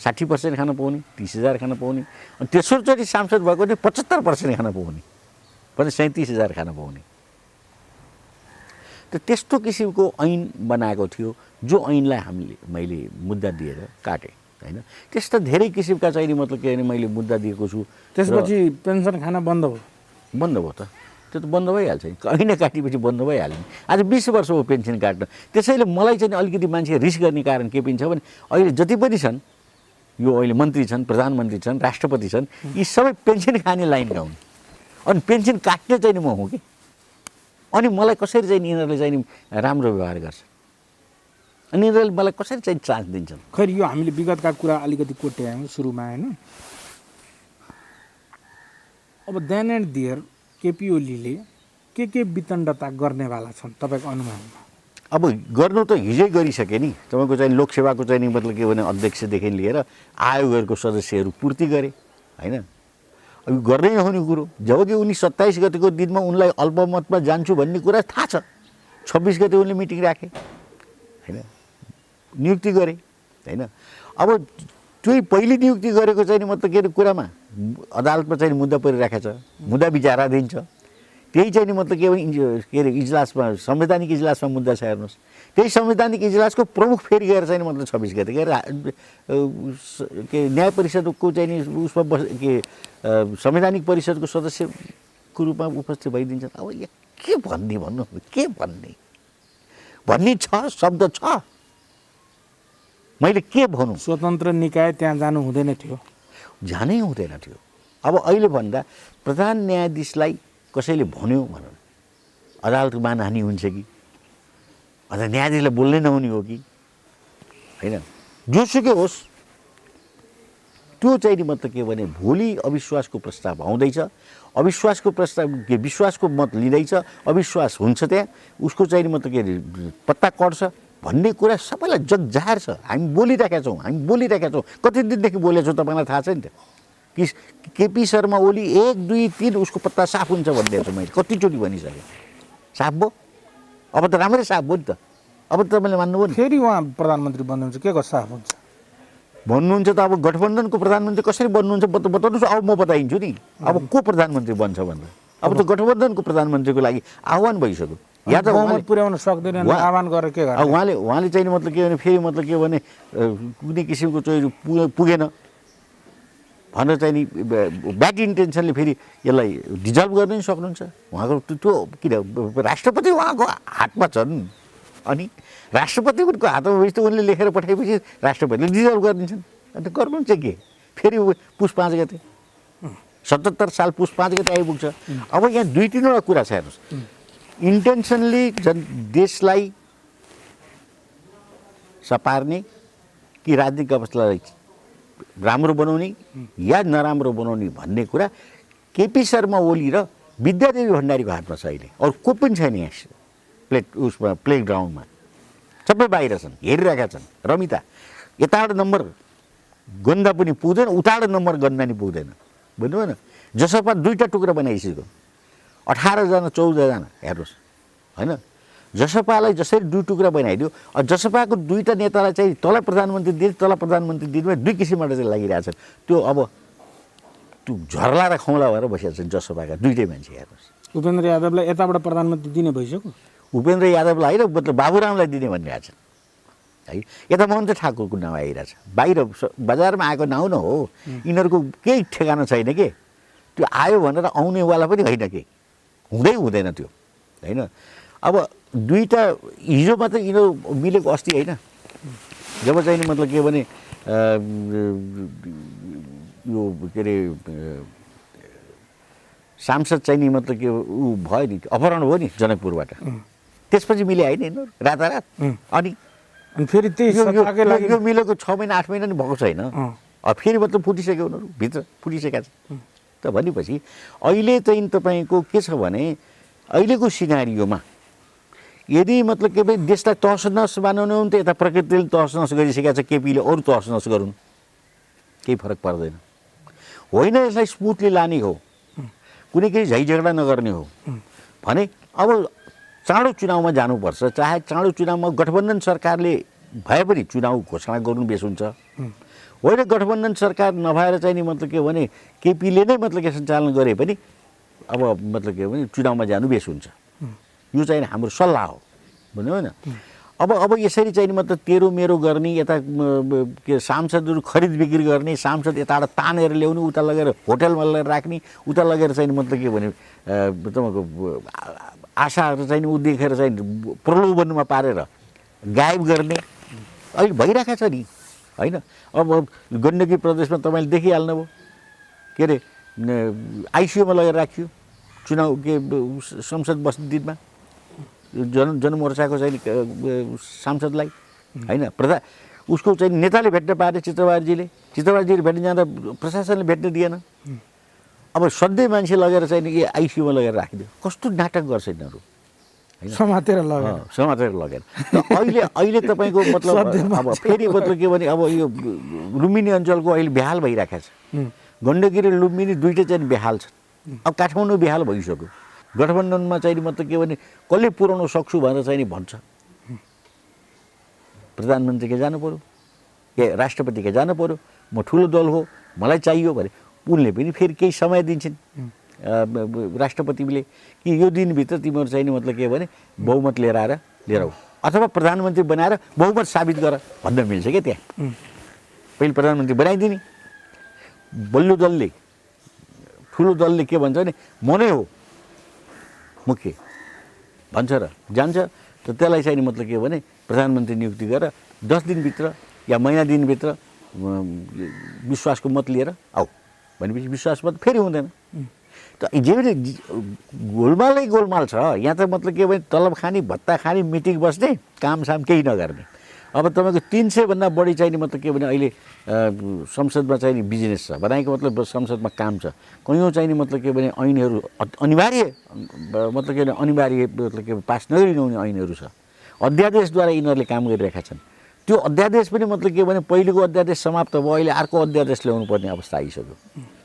60% खान पाउने, 30,000 खान पाउने। अनि तेस्रो चोटि सांसद भएको भने 75% खान पाउने, भने 37,000 खान पाउने। त त्यस्तो किसिमको ऐन बनाएको थियो, जो ऐनलाई मैले मुद्दा दिएर काटेँ होइन। त्यस्ता धेरै किसिमका चाहिँ मतलब के भने मैले मुद्दा दिएको छु। त्यसपछि पेन्सन खाना बन्द भयो? बन्द भयो त, त्यो त बन्द भइहाल्छ नि, ऐन काटेपछि बन्द भइहाल्यो नि। आज 20 वर्ष हो पेन्सन काट्न। त्यसैले मलाई चाहिँ अलिकति मान्छे रिस गर्ने कारण के पनि छ भने अहिले जति पनि छन्, यो अहिले मन्त्री छन्, प्रधानमन्त्री छन्, राष्ट्रपति छन्, यी सबै पेन्सन खाने लाइनका हुन्। अनि पेन्सन काट्ने चाहिँ म हुँ कि, अनि मलाई कसरी चाहिँ यिनीहरूले चाहिँ राम्रो व्यवहार गर्छ, अनि यिनीहरूले मलाई कसरी चाहिँ चान्स दिन्छन्। खैर यो हामीले विगतका कुरा अलिकति कोट्यायौँ सुरुमा होइन। अब देन एन्ड देयर केपी ओलीले के वितण्डता गर्नेवाला छन् तपाईँको अनुमानमा? अब गर्नु त हिजै गरिसके नि, तपाईँको चाहिँ लोकसेवाको चाहिँ मतलब के भने अध्यक्षदेखि लिएर आयोगहरूको सदस्यहरू पूर्ति गरे होइन। अब गर्नै नहुने कुरो, जबकि उनी 27 गतेको दिनमा उनलाई अल्पमतमा जान्छु भन्ने कुरा थाहा छ। 26 गते उनले मिटिङ राखे होइन, नियुक्ति गरे होइन। अब त्यही पहिले नियुक्ति गरेको चाहिँ मतलब के अरे कुरामा अदालतमा चाहिँ मुद्दा परिराखेको छ, मुद्दा विचाराधीन छ। त्यही चाहिँ मतलब के अरे इजलासमा, संवैधानिक इजलासमा मुद्दा छ। हेर्नुहोस्, त्यही संवैधानिक इजलासको प्रमुख फेरि गएर चाहिँ मतलब 26 गते गएर के न्याय परिषदको चाहिँ उसमा संवैधानिक परिषदको सदस्यको रूपमा उपस्थित भइदिन्छन्। अब के भन्ने भन्नु के भन्ने भन्ने छ शब्द छ मैले के भनौँ स्वतन्त्र निकाय त्यहाँ जानु हुँदैन थियो जानै हुँदैन थियो अब अहिले भन्दा प्रधान न्यायाधीशलाई कसैले भन्यो भनौँ अदालतको मानहानि हुन्छ कि अथवा न्यायाधीशलाई बोल्नै नहुने हो कि होइन जोसुकै होस् त्यो चाहिँ नि मतलब के भने भोलि अविश्वासको प्रस्ताव आउँदैछ अविश्वासको प्रस्ताव के विश्वासको मत लिँदैछ अविश्वास हुन्छ त्यहाँ उसको चाहिँ नि मतलब के अरे पत्ता कट्छ भन्ने कुरा सबैलाई जगजाहेर छ हामी बोलिरहेका छौँ कति दिनदेखि बोलेको छौँ तपाईँलाई थाहा छ नि त कि केपी शर्मा ओली 1 2 3 उसको पत्ता साफ हुन्छ भनिदिएको छु मैले कतिचोटि भनिसकेँ साफ भयो अब त राम्रै साफ भयो नि त अब त तपाईँले मान्नुभयो नि फेरि उहाँ प्रधानमन्त्री बन्नुहुन्छ के को साफ हुन्छ भन्नुहुन्छ त अब गठबन्धनको प्रधानमन्त्री कसरी बन्नुहुन्छ बताउनुहोस् अब म बताइन्छु नि अब को प्रधानमन्त्री बन्छ भन्दा अब त गठबन्धनको प्रधानमन्त्रीको लागि आह्वान भइसक्यो या त बहुमत पुर्याउन सक्दैन आह्वान गरेर के गर्ने उहाँले चाहिँ मतलब के भने फेरि मतलब के भने कुनै किसिमको चाहिँ पुगेन भनेर चाहिँ नि ब्याड इन्टेन्सनले फेरि यसलाई डिजल्भ गर्न पनि सक्नुहुन्छ उहाँको त्यो किन राष्ट्रपति उहाँको हातमा छन् अनि राष्ट्रपतिको हातमा भएपछि त उनले लेखेर पठाएपछि राष्ट्रपतिले डिजल्भ गरिदिन्छन् अन्त गर्नुहुन्छ के फेरि पुस 5 गते 77 साल पुस 5 गते आइपुग्छ अब यहाँ 2-3वटा कुरा छ हेर्नुहोस् इन्टेन्सनली देशलाई सपार्ने कि राजनीतिक अवस्थालाई राम्रो बनाउने या नराम्रो बनाउने भन्ने कुरा केपी शर्मा ओली र विद्यादेवी भण्डारीको हातमा छ अहिले अरू को पनि छैन यहाँ उसमा प्लेग्राउन्डमा सबै बाहिर छन् हेरिरहेका छन् रमिता यताबाट नम्बर गन्दा पनि पुग्दैन उताबाट नम्बर गन्दा नि पुग्दैन बुझ्नुभयो न जसपा 2टा टुक्रा बनाइसक्यो 18 जना 14 जना हेर्नुहोस् होइन जसपालाई जसरी 2 टुक्रा बनाइदियो जसपाको 2टा नेतालाई चाहिँ तल प्रधानमन्त्री दिने तल प्रधानमन्त्री दिनुमा 2 किसिमबाट चाहिँ लागिरहेछन् त्यो अब त्यो झर्ला र खौला भएर बसेका छन् जसपाका 2टै मान्छे हेर्नुहोस् उपेन्द्र यादवलाई यताबाट प्रधानमन्त्री दिने भइसक्यो उपेन्द्र यादवलाई होइन मतलब बाबुरामलाई दिने भनिरहेको छ है यता महन्त ठाकुरको नाउँ आइरहेछ बाहिर बजारमा आएको नाउँ न हो यिनीहरूको केही ठेगाना छैन के त्यो आयो भनेर आउनेवाला पनि होइन के हुँदैन त्यो होइन अब 2टा हिजो मात्र यिनीहरू मिलेको अस्ति होइन जब चाहिँ मतलब के भने यो के अरे सांसद चाहिँ नि मतलब के ऊ भयो नि अपहरण भयो नि जनकपुरबाट त्यसपछि मिले होइन यिनीहरू रातारात अनि फेरि त्यही सत्ताकै लागि यो मिलेको 6 महिना 8 महिना नि भएको छैन अब फेरि मतलब फुटिसक्यो उनीहरू भित्र फुटिसकेका छन् त भनेपछि अहिले चाहिँ तपाईँको के छ भने अहिलेको सिनारियोमा यदि मतलब के भने देशलाई तहस नहस बनाउने हो भने त यता प्रकृतिले तहस नहस गरिसकेका छ केपीले अरू तहस नहस गरून् केही फरक पर्दैन होइन यसलाई स्मुथली लाने हो कुनै केही झैझगडा नगर्ने हो भने अब चाँडो चुनावमा जानुपर्छ चाहे चाँडो चुनावमा गठबन्धन सरकारले भए पनि चुनाव घोषणा गर्नु बेस हुन्छ होइन गठबन्धन सरकार नभएर चाहिँ नि मतलब के भने केपीले नै मतलब के सञ्चालन गरे पनि अब मतलब के भने चुनावमा जानु बेस हुन्छ यो चाहिँ हाम्रो सल्लाह हो भन्नु होइन अब यसरी चाहिँ मतलब तेरो मेरो गर्ने यता के सांसदहरू खरिद बिक्री गर्ने सांसद यताबाट तानेर ल्याउने उता लगेर होटलमा लगेर राख्ने उता लगेर चाहिँ मतलब के भने तपाईँको आशाहरू चाहिँ ऊ देखेर चाहिँ प्रलोभनमा पारेर गायब गर्ने अहिले भइरहेको छ नि होइन अब गण्डकी प्रदेशमा तपाईँले देखिहाल्नुभयो के अरे आइसियुमा लगेर राखियो चुनाव के संसद बस्ने दिनमा जनमोर्चाको चाहिँ सांसदलाई होइन उसको चाहिँ नेताले भेट्न पारे चित्रबारजीले भेट्न जाँदा प्रशासनले भेट्न दिएन अब सधैँ मान्छे लगेर चाहिँ आइसियुमा लगेर राखिदियो कस्तो नाटक गर्छ यिनीहरू समातेर लगेर अहिले तपाईँको मतलब अब फेरि मतलब के भने अब यो लुम्बिनी अञ्चलको अहिले बेहाल भइरहेको छ गण्डकी र लुम्बिनी 2टै चाहिँ बेहाल छन् अब काठमाडौँ बेहाल भइसक्यो गठबन्धनमा चाहिँ मतलब के भने कसले पुर्याउन सक्छु भनेर चाहिँ भन्छ प्रधानमन्त्रीकै जानु पर्यो ए राष्ट्रपतिकै जानु पर्यो म ठुलो दल हो मलाई चाहियो भने उनले पनि फेरि केही समय दिन्छन् राष्ट्रपतिले कि यो दिनभित्र तिमीहरू चाहिँ मतलब के भने बहुमत लिएर आऊ अथवा प्रधानमन्त्री बनाएर बहुमत साबित गर भन्न मिल्छ क्या त्यहाँ पहिले प्रधानमन्त्री बनाइदिने बल्लो दलले ठुलो दलले के भन्छ भने म नै हो मुख्य भन्छ र जान्छ त त्यसलाई चाहिँ मतलब के हो भने प्रधानमन्त्री नियुक्ति गरेर 10 दिनभित्र या महिना दिनभित्र विश्वासको मत लिएर आऊ भनेपछि विश्वास मत फेरि हुँदैन। त जे गोलमालै गोलमाल छ यहाँ त मतलब के भने तलब खाने भत्ता खाने मिटिङ बस्ने कामसाम केही नगर्ने। अब तपाईँको 300 भन्दा बढी चाहिने मतलब के भने अहिले संसदमा चाहिने बिजनेस छ बनाएको मतलब संसदमा काम छ कयौँ चाहिने मतलब के भने ऐनहरू अनिवार्य मतलब के भने अनिवार्य मतलब के पास नगरिनुहुने ऐनहरू छ अध्यादेशद्वारा यिनीहरूले काम गरिरहेका छन्। त्यो अध्यादेश पनि मतलब के भने पहिलेको अध्यादेश समाप्त भयो अहिले अर्को अध्यादेश ल्याउनु पर्ने अवस्था आइसक्यो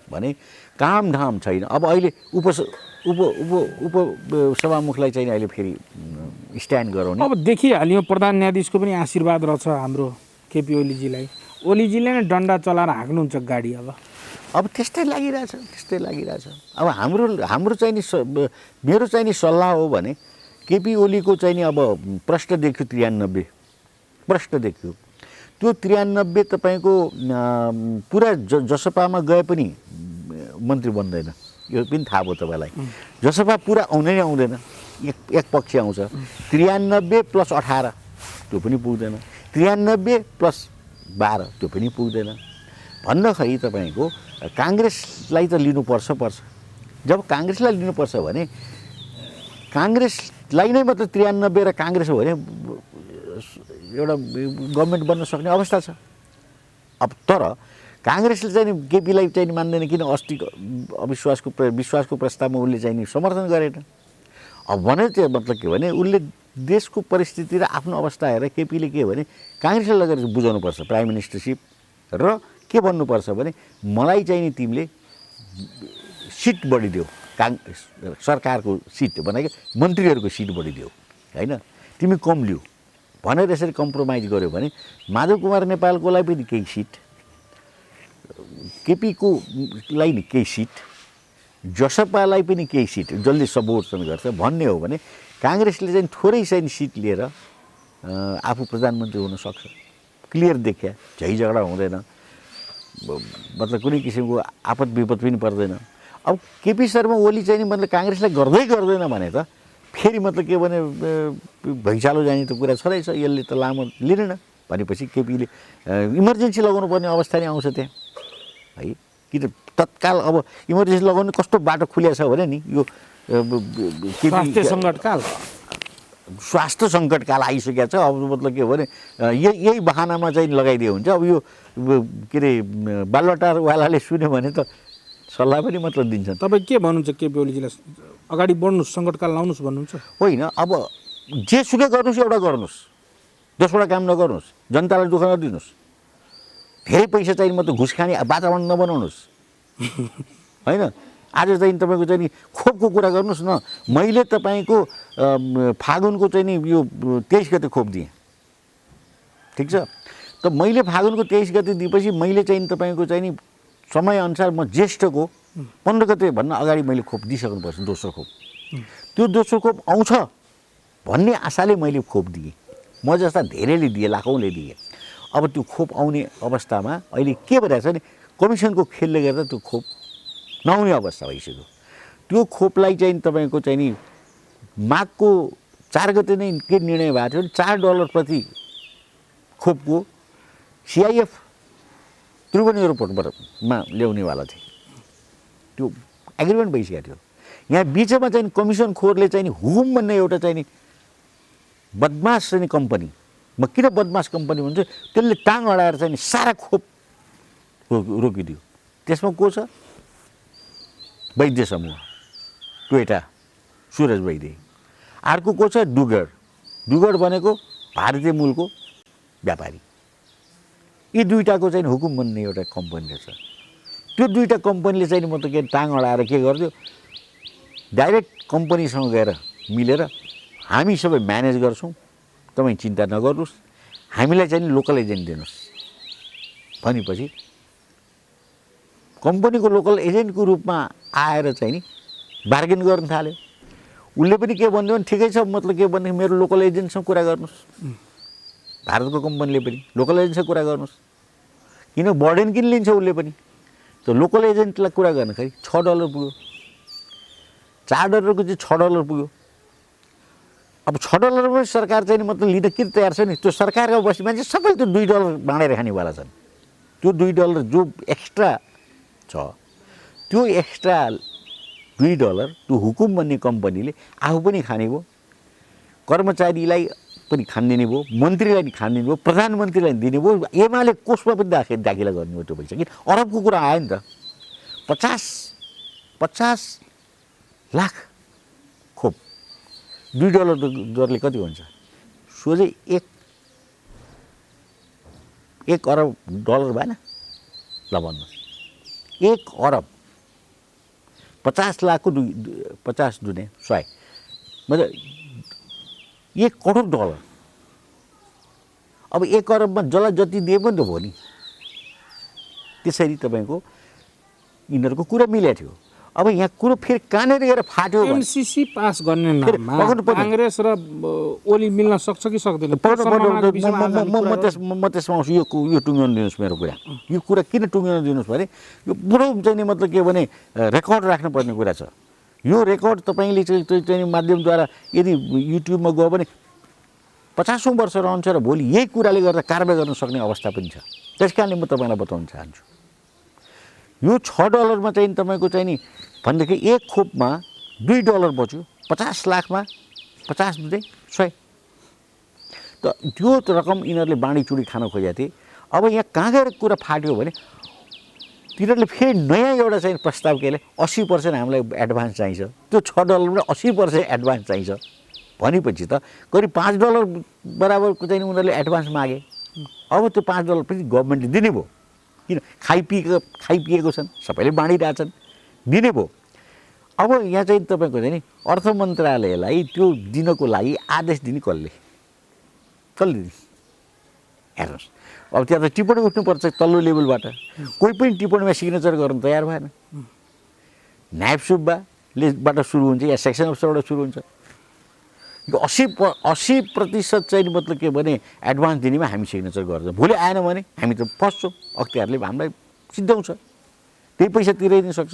भने कामधाम छैन। अब अहिले उप सभामुखलाई चाहिँ अहिले फेरि स्ट्यान्ड गराउने अब देखिहाल्यो प्रधान न्यायाधीशको पनि आशीर्वाद रहेछ हाम्रो केपी ओलीजीलाई। ओलीजीले नै डन्डा चलाएर हाँक्नुहुन्छ गाडी। अब त्यस्तै लागिरहेछ। अब हाम्रो चाहिँ नि मेरो चाहिँ नि सल्लाह हो भने केपी ओलीको चाहिँ नि अब प्रश्न देखियो 93 प्रश्न देखियो त्यो 93 तपाईँको पुरा जसपामा गए पनि मन्त्री बन्दैन यो पनि थाहा भयो तपाईँलाई। जसपा पुरा आउनै आउँदैन एक पक्ष आउँछ 93 + 18 त्यो पनि पुग्दैन 93 + 12 त्यो पनि पुग्दैन भन्दाखेरि तपाईँको काङ्ग्रेसलाई त लिनुपर्छ जब काङ्ग्रेसलाई लिनुपर्छ भने काङ्ग्रेसलाई नै मतलब 93 र काङ्ग्रेस हो भने एउटा गभर्मेन्ट बन्न सक्ने अवस्था छ। अब तर काङ्ग्रेसले चाहिँ केपीलाई चाहिँ मान्दैन किन अस्ति विश्वासको प्रस्तावमा उसले चाहिँ समर्थन गरेन। अब भने चाहिँ मतलब के भने उसले देशको परिस्थिति र आफ्नो अवस्था हेरेर केपीले के भने काङ्ग्रेसलाई लगेर बुझाउनुपर्छ प्राइम मिनिस्टरसिप र के भन्नुपर्छ भने मलाई चाहिँ नि तिमीले सिट बढिदेऊ सरकारको सिट भनेको मन्त्रीहरूको सिट बढिदेऊ होइन तिमी कम लिऊ भनेर यसरी कम्प्रोमाइज गर्यो भने माधव कुमार नेपालकोलाई पनि केही सिट केपीकोलाई नि केही सिट जसपालाई पनि केही सिट जसले सपोर्ट गर्छ भन्ने हो भने काङ्ग्रेसले चाहिँ थोरै चाहिँ सिट लिएर आफू प्रधानमन्त्री हुन सक्छ। क्लियर देखिया झैझगडा हुँदैन मतलब कुनै किसिमको आपद विपद पनि पर्दैन। अब केपी शर्मा ओली चाहिँ नि मतलब काङ्ग्रेसलाई गर्दैन भने त फेरि मतलब के भने भैँचालो जाने त कुरा छँदै छ यसले त लामो लिँदैन भनेपछि केपीले इमर्जेन्सी लगाउनु पर्ने अवस्था नै आउँछ त्यहाँ है कि त तत्काल अब इमर्जेन्सी लगाउनु कस्तो बाटो खुलिया छ भने नि यो स्वास्थ्य सङ्कटकाल आइसकेको छ। अब मतलब के हो भने यही बहानामा चाहिँ लगाइदियो हुन्छ। अब यो के अरे बालुवाटारवालाले सुन्यो भने त सल्लाह पनि मतलब दिन्छ। तपाईँ के भन्नुहुन्छ केपी ओलीजीलाई अगाडि बढ्नुहोस् सङ्कटकाल लाउनुहोस् भन्नुहुन्छ? होइन अब जे सुकै गर्नुहोस् एउटा गर्नुहोस् 10वटा काम नगर्नुहोस् जनतालाई दुःख नदिनुहोस् धेरै पैसा चाहिने मतलब घुस खाने वातावरण नबनाउनुहोस् होइन। आज चाहिँ तपाईँको चाहिँ नि खोपको कुरा गर्नुहोस् न। मैले तपाईँको फागुनको चाहिँ नि यो 23 गते खोप दिएँ ठिक छ त मैले फागुनको 23 गते दिएपछि मैले चाहिँ तपाईँको चाहिँ नि समयअनुसार म ज्येष्ठको 15 गते भन्न अगाडि मैले खोप दिइसक्नुपर्छ दोस्रो खोप। त्यो दोस्रो खोप आउँछ भन्ने आशाले मैले खोप दिएँ म जस्ता धेरैले दिए लाखौँले दिए। अब त्यो खोप आउने अवस्थामा अहिले के भइरहेछ भने कमिसनको खेलले गर्दा त्यो खोप नआउने अवस्था भइसक्यो। त्यो खोपलाई चाहिँ तपाईँको चाहिँ नि माघको 4 गते नै के निर्णय भएको थियो $4 प्रति खोपको CIF त्रिभुवन एयरपोर्टमा ल्याउनेवाला थिए त्यो एग्रिमेन्ट भइसकेको थियो। यहाँ बिचमा चाहिँ कमिसन खोरले चाहिँ हुम भन्ने एउटा चाहिँ नि बदमास चाहिँ कम्पनी म किन बदमास कम्पनी भन्छु त्यसले टाङ अडाएर चाहिँ सारा खोप रोकिदियो। त्यसमा को छ वैद्य समूह टोयोटा सुरज वैद्य अर्को को छ डुगर्ड भनेको भारतीय मूलको व्यापारी। यी दुईटाको चाहिँ हुकुम भन्ने एउटा कम्पनी रहेछ। त्यो दुईटा कम्पनीले चाहिँ मतलब के टाङ अडाएर के गर्यो डाइरेक्ट कम्पनीसँग गएर मिलेर हामी सबै म्यानेज गर्छौँ तपाईँ चिन्ता नगर्नुहोस् हामीलाई चाहिँ लोकल एजेन्ट दिनुहोस् भनेपछि कम्पनीको लोकल एजेन्टको रूपमा आएर चाहिँ नि बार्गेन गर्न थाल्यो। उसले पनि के भन्यो भने ठिकै छ मतलब के भने मेरो लोकल एजेन्टसँग कुरा गर्नुहोस् भारतको कम्पनीले पनि लोकल एजेन्टसँग कुरा गर्नुहोस् किन बर्डेन किन लिन्छ उसले पनि त लोकल एजेन्टलाई कुरा गर्दाखेरि $6 पुग्यो $4 को चाहिँ $6 पुग्यो अब $6 सरकार चाहिँ मतलब लिन किन तयार छ नि त्यो सरकारका बस्ने मान्छे सबै त्यो $2 बाँडेर खानेवाला छन् त्यो $2 जो एक्स्ट्रा छ त्यो एक्स्ट्रा $2 त्यो हुकुम भन्ने कम्पनीले आफू पनि खाने भयो कर्मचारीलाई पनि खानिदिने भयो मन्त्रीलाई पनि खानिदिने भयो प्रधानमन्त्रीलाई दिने भयो एमाले कोषमा पनि दाखिला गर्ने हो त्यो पैसा किन अरबको कुरा आयो नि त 50 लाख खोप $2 दरले कति हुन्छ सोझै 1 अरब डलर भएन ल भन्नुहोस् 1 अरब 50 लाखको 50 दुने 100 मतलब $1 करोड अब 1 अरबमा जसलाई जति दिए पनि त भयो नि त्यसरी तपाईँको यिनीहरूको कुरा मिलेको थियो अब यहाँ कुरो फेरि कहाँनिर गएर फाट्यो एमसीसी पास गर्ने नाममा कांग्रेस र ओली मिल्न सक्छ कि सक्दैन म त्यसमा आउँछु यो टुङ्ग्याउनु दिनुहोस् मेरो कुरा यो कुरा किन टुङ्ग्याउनु दिनुहोस् भने यो पुरो चाहिँ मतलब के भने रेकर्ड राख्नुपर्ने कुरा छ यो रेकर्ड तपाईँले चाहिँ माध्यमद्वारा यदि युट्युबमा गयो भने 50औं वर्ष रहन्छ र भोलि यही कुराले गर्दा कारबाही गर्न सक्ने अवस्था पनि छ त्यसकारणले म तपाईँलाई बताउन चाहन्छु यो $6 मा चाहिँ तपाईँको चाहिँ नि भनेदेखि 1 खोपमा $2 बच्यो 50 लाखमा 50 दुधे 100 त त्यो रकम यिनीहरूले बाँडीचुडी खान खोजेको थिए अब यहाँ कहाँ गएर कुरा फाट्यो भने तिनीहरूले फेरि नयाँ एउटा चाहिँ प्रस्ताव केले 80% हामीलाई एडभान्स चाहिन्छ त्यो $6 मा 80% एडभान्स चाहिन्छ भनेपछि त करिब $5 बराबरको चाहिँ उनीहरूले एडभान्स मागे अब त्यो $5 पनि गभर्मेन्टले दिने भयो किन खाइपिएको छन् सबैले बाँडिरहेछन् दिने भयो अब यहाँ चाहिँ तपाईँको चाहिँ नि अर्थ मन्त्रालयलाई त्यो दिनको लागि आदेश दिने कसले दिने हेर्नुहोस् अब त्यहाँ त टिप्पणी उठ्नुपर्छ तल्लो लेभलबाट कोही पनि टिप्पणीमा सिग्नेचर गर्न तयार भएन नायब सुब्बालेबाट सुरु हुन्छ या सेक्सन अफिसरबाट सुरु हुन्छ यो 80% चाहिँ मतलब के भने एडभान्स दिनेमा हामी सिग्नेचर गर्छौँ भोलि आएन भने हामी त फस्छौँ अख्तियारले हामीलाई सिद्धाउँछ त्यही पैसा तिराइदिन सक्छ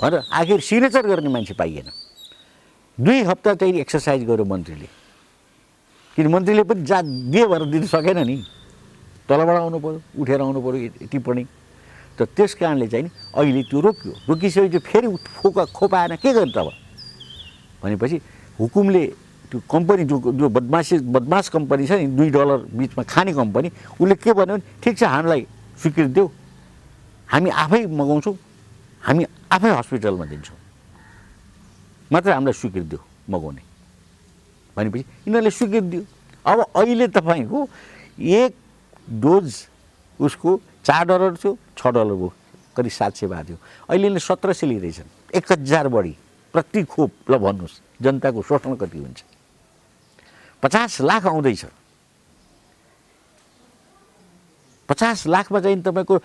भनेर आखिर सिग्नेचर गर्ने मान्छे पाइएन 2 हप्ता चाहिँ एक्सर्साइज गर्यो मन्त्रीले किन मन्त्रीले पनि दिए भएर दिन सकेन नि तलबाट आउनु पर्यो उठेर आउनु पर्यो टिप्पणी त त्यस कारणले चाहिँ नि अहिले त्यो रोकिसकेपछि फेरि खोप आएन के गर्ने तब भनेपछि हुकुमले त्यो कम्पनी जो बदमास कम्पनी छ नि $2 बिचमा खाने कम्पनी उसले के भन्यो भने ठिक छ हामीलाई स्वीकृति देऊ हामी आफै मगाउँछौँ हामी आफै हस्पिटलमा दिन्छौँ मात्र हामीलाई स्वीकृति देऊ मगाउने भनेपछि यिनीहरूले स्वीकृति दियो अब अहिले तपाईँको 1 डोज उसको $4 थियो $6 भयो करिब 700 भएको थियो अहिले 1700 लिइरहेछन् 1000 बढी प्रति खोप ल भन्नुहोस् जनताको शोषण कति हुन्छ 50 लाख आउँदैछ 50 लाखमा चाहिँ तपाईँको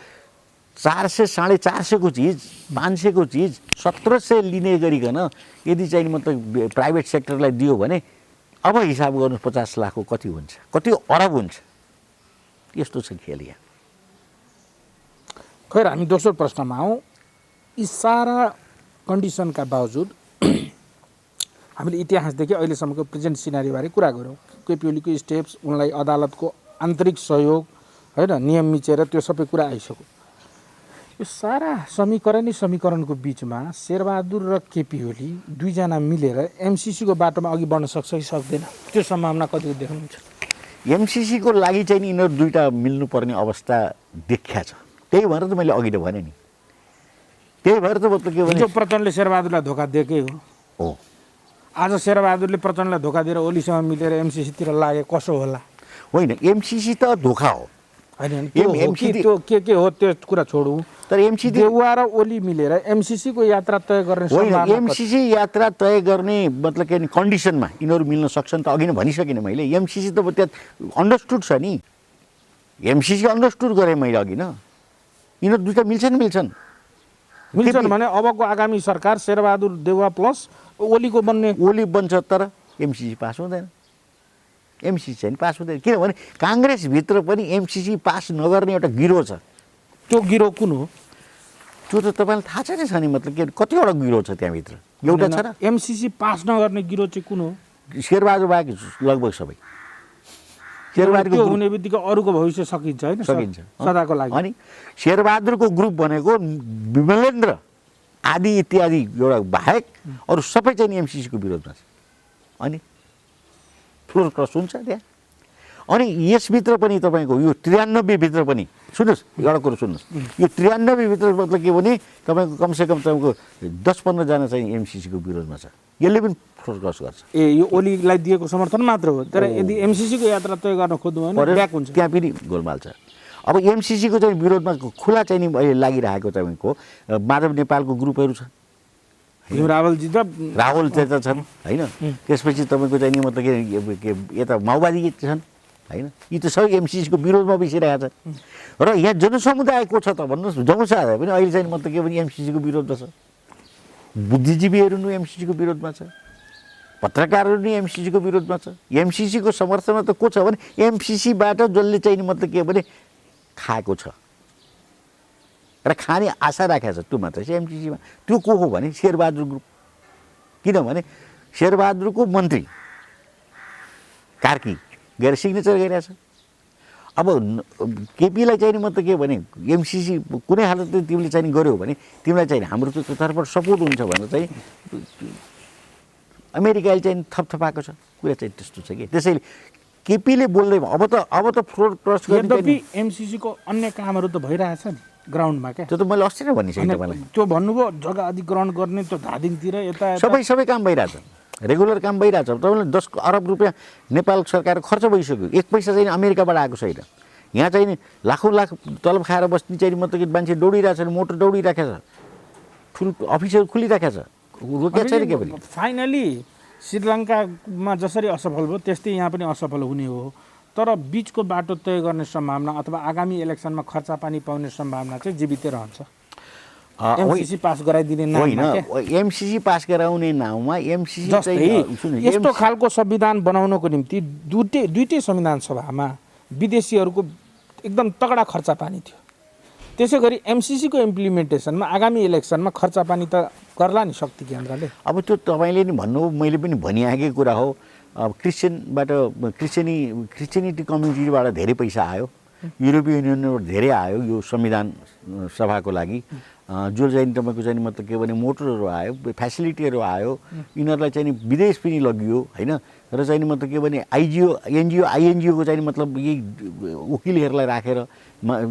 400 450 को चिज 500 को चिज 1700 लिने गरिकन यदि चाहिँ मतलब प्राइभेट सेक्टरलाई दियो भने अब हिसाब गर्नु 50 लाखको कति हुन्छ कति अरब हुन्छ यस्तो छ खेल यहाँ खैर हामी दोस्रो प्रश्नमा आउँ यी सारा कन्डिसनका बावजुद हामीले इतिहासदेखि अहिलेसम्मको प्रेजेन्ट सिनारीबारे कुरा गऱ्यौँ केपी ओलीको स्टेप्स उनलाई अदालतको आन्तरिक सहयोग हैन नियम मिचेर त्यो सबै कुरा आइसक्यो यो सारा समीकरणको बीचमा शेरबहादुर र केपी ओली दुईजना मिलेर एमसीसीको बाटोमा अघि बढ्न सक्छ कि सक्दैन त्यो सम्भावना कतिको देख्नुहुन्छ एमसीसीको लागि चाहिँ नि यिनीहरू दुईटा मिल्नुपर्ने अवस्था देखिया छ त्यही भएर त मैले अघि त भने नि त्यही भएर त मतलब के भने जो प्रचण्डले शेरबहादुरलाई धोका दिएकै हो आज शेरबहादुरले प्रचण्डलाई धोका दिएर ओलीसँग मिलेर एमसीसीतिर लागे कसो होला होइन एमसीसी त धोका हो हैन त्यो के हो त्यो कुरा छोडौँ तर एमसीसी देउवा र ओली मिलेर एमसीसी को यात्रा तय गर्ने होइन एमसीसी यात्रा तय गर्ने मतलब के कन्डिसनमा यिनीहरू मिल्न सक्छन् त अघि नै भनिसकेँ मैले एमसीसी त त्यहाँ अन्डरस्टुड छ नि एमसीसी अन्डरस्टुड गरेँ मैले अघि न यिनीहरू दुईटा मिल्छन् भने अबको आगामी सरकार शेरबहादुर देउवा प्लस ओलीको ओली बन्छ तर एमसीसी पास हुँदैन एमसीसी चाहिँ पास हुँदैन किनभने काङ्ग्रेसभित्र पनि एमसीसी पास नगर्ने एउटा गिरोह छ त्यो गिरोह कुन हो त्यो त तपाईँलाई थाहा छ नि मतलब के कतिवटा गिरोह छ त्यहाँभित्र एउटा छ र एमसीसी पास नगर्ने गिरोह चाहिँ कुन हो शेरबहादुर बाहेक लगभग सबै शेरबहादुरको त्यो हुने बित्तिकै अरूको भविष्य सकिन्छ होइन सकिन्छ सदाको लागि। अनि शेरबहादुरको ग्रुप भनेको विमलेन्द्र आदि इत्यादि एउटा बाहेक अरू सबै चाहिँ एमसिसीको विरोधमा छ। अनि फ्लोर क्रस हुन्छ त्यहाँ। अनि यसभित्र पनि तपाईँको यो 93 भित्र पनि सुन्नुहोस् एउटा कुरो सुन्नुहोस्, यो 93 भित्र मतलब के भने तपाईँको कमसेकम तपाईँको 10-15 जना चाहिँ एमसिसीको विरोधमा छ। यसले पनि फ्लोर क्रस गर्छ। ए यो ओलीलाई दिएको समर्थन मात्र हो, तर यदि एमसिसीको यात्रा तय गर्न खोज्नु भने ब्याक हुन्छ। त्यहाँ पनि गोलमाल छ। अब एमसिसीको चाहिँ विरोधमा खुला चाहिँ नि अहिले लागिरहेको तपाईँको माधव नेपालको ग्रुपहरू छ, रावलजी त राहुल चाहिँ त छन् होइन। त्यसपछि तपाईँको चाहिँ नि मतलब के यता माओवादी छन् होइन। यी त सबै एमसिसीको विरोधमा बसिरहेको छ। र यहाँ जनसमुदाय को छ त भन्नुहोस्, जनसमुदाय पनि अहिले चाहिँ मतलब के भने एमसिसीको विरोधमा छ। बुद्धिजीवीहरू नि एमसिसीको विरोधमा छ, पत्रकारहरू नि एमसिसीको विरोधमा छ। एमसिसीको समर्थनमा त को छ भने एमसिसीबाट जसले चाहिँ मतलब के भने खाएको छ र खाने आशा राखेको छ त्यो मात्र चाहिँ एमसिसीमा। त्यो को हो भने शेरबहादुर ग्रुप। किनभने शेरबहादुरको मन्त्री कार्की गएर सिग्नेचर गरिरहेछ। अब केपीलाई चाहिँ मतलब के भने एमसिसी कुनै हालतले तिमीले चाहिँ गर्यौ भने तिमीलाई चाहिँ हाम्रो तर्फबाट सपोर्ट हुन्छ भनेर चाहिँ अमेरिकाले चाहिँ थपथपाएको छ। कुरा चाहिँ त्यस्तो छ कि त्यसैले केपीले बोल्दै अब त फ्लोर क्रस गर्ने। यद्यपि एमसिसीको अन्य कामहरू त भइरहेछ नि ग्राउन्डमा क्या। त्यो त मैले अस्ति नै भनिसकेँ तपाईँलाई। त्यो भन्नुभयो जग्गा अधिग्रहण गर्ने त्यो धादिङतिर यता सबै काम भइरहेछ, रेगुलर काम भइरहेछ। तपाईँलाई 10 अरब रुपियाँ नेपाल सरकार खर्च भइसक्यो, 1 पैसा चाहिँ अमेरिकाबाट आएको छैन। यहाँ चाहिँ नि लाखौँ लाख तलब खाएर बस्ने चाहिँ मतलब कि मान्छे दौडिरहेछ, मोटर दौडिराखेको छ, ठुलो अफिसहरू खुलिराखेको छ, रोकेको छैन के पनि। फाइनली श्रीलङ्कामा जसरी असफल भयो त्यस्तै यहाँ पनि असफल हुने हो। तर बिचको बाटो तय गर्ने सम्भावना अथवा आगामी इलेक्सनमा खर्चा पानी पाउने सम्भावना चाहिँ जीवितै रहन्छ। एमसिसी पास गराइदिने नाममा होइन, एमसिसी पास गराउने नाउँमा एमसिसी चाहिँ यस्तो खालको संविधान बनाउनको निम्ति दुईटै संविधान सभामा विदेशीहरूको एकदम तगडा खर्चा पानी थियो। त्यसै गरी एमसिसीको इम्प्लिमेन्टेसनमा आगामी इलेक्सनमा खर्चा पानी त गर्ला नि शक्ति केन्द्रले। अब त्यो तपाईँले नि भन्नुभयो, मैले पनि भनिआएकै कुरा हो। अब क्रिस्चियनिटी कम्युनिटीबाट धेरै पैसा आयो, युरोपियन युनियनबाट धेरै आयो यो संविधान सभाको लागि। जो चाहिँ तपाईँको चाहिँ मतलब के भने मोटरहरू आयो, फेसिलिटीहरू आयो, यिनीहरूलाई चाहिँ विदेश पनि लगियो होइन। र चाहिँ मतलब के भने आइएनजिओको चाहिँ मतलब यही वकिलहरूलाई राखेर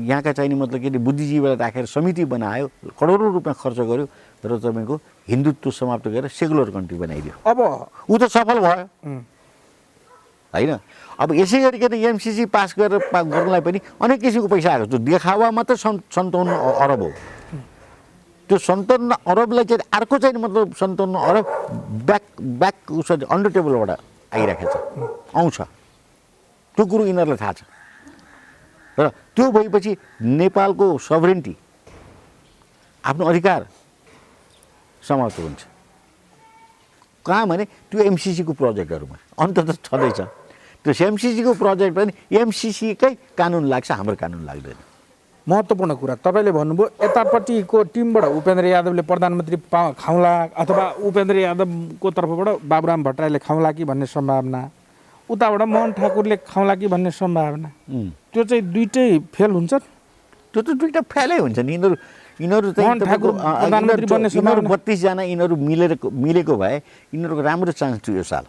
यहाँका चाहिँ मतलब के बुद्धिजीवीलाई राखेर समिति बनायो, करोडौँ रुपियाँ खर्च गर्यो, र तपाईँको हिन्दुत्व समाप्त गरेर सेकुलर कन्ट्री बनाइदियो। अब ऊ त सफल भयो होइन। अब यसै गरिकन एमसिसी पास गरेर गर्नलाई पनि अनेक किसिमको पैसा आएको। त्यो देखावा मात्र 57 अरब हो। त्यो 57 अरबलाई चाहिँ अर्को चाहिँ मतलब 57 अरब ब्याक उसो अन्डर टेबलबाट आइराखेको छ, आउँछ। त्यो कुरो यिनीहरूलाई थाहा छ। र त्यो भएपछि नेपालको सभरेन्टी आफ्नो अधिकार समाप्त हुन्छ कहाँ भने त्यो एमसिसीको प्रोजेक्टहरूमा। अन्त त छँदैछ त्यो एमसिसीको प्रोजेक्ट पनि एमसिसीकै कानुन लाग्छ, हाम्रो कानुन लाग्दैन। महत्त्वपूर्ण कुरा तपाईँले भन्नुभयो यतापट्टिको टिमबाट उपेन्द्र यादवले प्रधानमन्त्री खाउँला अथवा उपेन्द्र यादवको तर्फबाट बाबुराम भट्टराईले खाउँला कि भन्ने सम्भावना, उताबाट मोहन ठाकुरले खाउँला कि भन्ने सम्भावना। त्यो चाहिँ दुइटै फेल हुन्छ। त्यो त दुइटा फेलै हुन्छ नि। यिनीहरू चाहिँ 32 जना यिनीहरू मिलेको भए यिनीहरूको राम्रो चान्स थियो यो साल,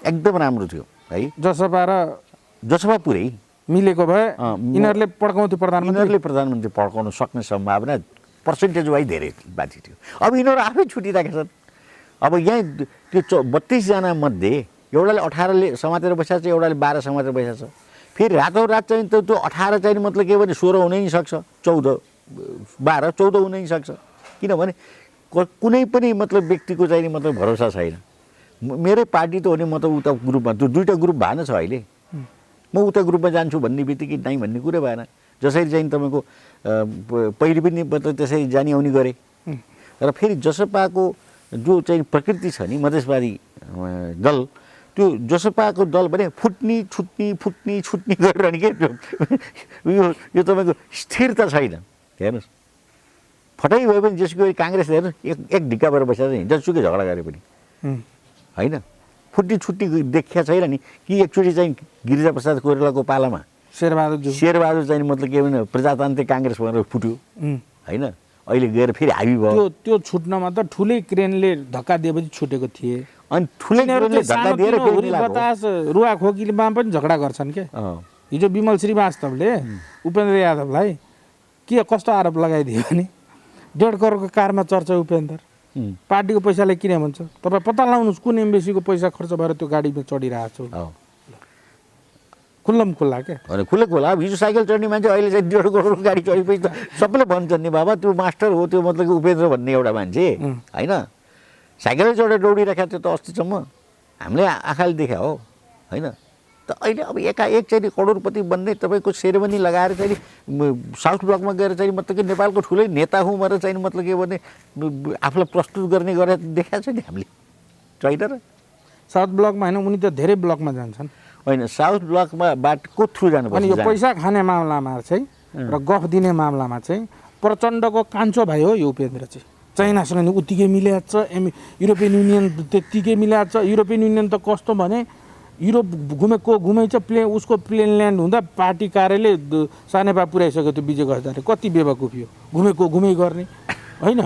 एकदम राम्रो थियो है। जसपा पुरै मिलेको भए यिनीहरूले पड्काउँथ्यो, प्रधानमन्त्री पड्काउन सक्ने सम्भावना पर्सेन्टेज वाइज धेरै बाँकी थियो। अब यिनीहरू आफै छुटिराखेका छन्। अब यहाँ त्यो 32 जना मध्ये एउटाले 18 समातेर बसेको छ, एउटाले 12 समातेर बसेको छ। फेरि रातौरात चाहिँ त्यो 18 चाहिँ मतलब के भने 16 हुनै नि सक्छ, 14 हुनै सक्छ। किनभने कुनै पनि मतलब व्यक्तिको चाहिँ मतलब भरोसा छैन। मेरै पार्टी त हो नि, म त उता ग्रुपमा त्यो दुईवटा ग्रुप भएन छ अहिले। म उता ग्रुपमा जान्छु भन्ने बित्तिकै नै भन्ने कुरै भएन। जसरी चाहिँ तपाईँको पहिले पनि मतलब त्यसरी जाने आउने गरेँ। र फेरि जसपाको जो चाहिँ प्रकृति छ नि मधेसवादी दल, त्यो जसपाको दल भने फुट्ने छुट्ने गरिरहने के यो तपाईँको स्थिरता छैन। हेर्नुहोस् फटाइ भए पनि जसको काङ्ग्रेस हेर्नुहोस् एक ढिक्का भएर बसेर हिँड्छ, जसुकै झगडा गरे पनि होइन। फुटी छुट्टी देखिया छैन नि कि एकचोटि चाहिँ गिरिजाप्रसाद कोइरालाको पालामा शेरबहादुर चाहिँ मतलब के भने प्रजातान्त्रिक काङ्ग्रेस भनेर फुट्यो होइन, अहिले गएर फेरि हाबी भयो। त्यो छुट्नमा त ठुलै क्रेनले धक्का दिएपछि छुटेको थिए। अनि ठुलै क्रेनले धक्का दिएर बतास रुवा खोकीमा पनि झगडा गर्छन् के। हिजो विमल श्रीवास्तवले उपेन्द्र यादवलाई के कस्तो आरोप लगाइदियो भने 1.5 करोडको कारमा चढ्छ उपेन्द्र, पार्टीको पैसाले किन भन्छ, तपाईँ पत्ता लगाउनुहोस् कुन एमबेसीको पैसा खर्च भएर त्यो गाडीमा चढिरहेको छ। खुल्लम खुल्ला के खुल्ला खुल्ला। अब हिजो साइकल चढ्ने मान्छे अहिले चाहिँ 1.5 करोडको गाडी चढेपछि त सबैले भन्छन् नि बाबा त्यो मास्टर हो, त्यो मतलब उपेन्द्र भन्ने एउटा मान्छे होइन, साइकलै चढेर दौडिरहेको थियो त अस्तिसम्म, हामीले आँखाले देखा हो होइन। त अहिले अब एकाएक चाहिँ करोडपति बन्ने तपाईँको सेरेमनी लगाएर चाहिँ साउथ ब्लकमा गएर चाहिँ मतलब कि नेपालको ठुलै नेता हुँ भनेर चाहिँ मतलब के भने आफूलाई प्रस्तुत गर्ने गरेर देखाएको छ नि हामीले छैन र। साउथ ब्लकमा होइन, उनी त धेरै ब्लकमा जान्छन् होइन, साउथ ब्लकमा बाटको थ्रु जानुपर्छ। अनि यो पैसा खाने मामलामा चाहिँ र गफ दिने मामलामा चाहिँ प्रचण्डको कान्छो भाइ हो यो उपेन्द्र चाहिँ। चाइनासँग उत्तिकै मिलाएको छ, युरोपियन युनियन त्यत्तिकै मिलाएको छ। युरोपियन युनियन त कस्तो भने युरोप घुमेछ प्लेन, उसको प्लेन ल्यान्ड हुँदा पार्टी कार्यालय सानेपा पुर्याइसक्यो त्यो विजय गजदाले। कति बेवकुफी हो, घुमै गर्ने होइन।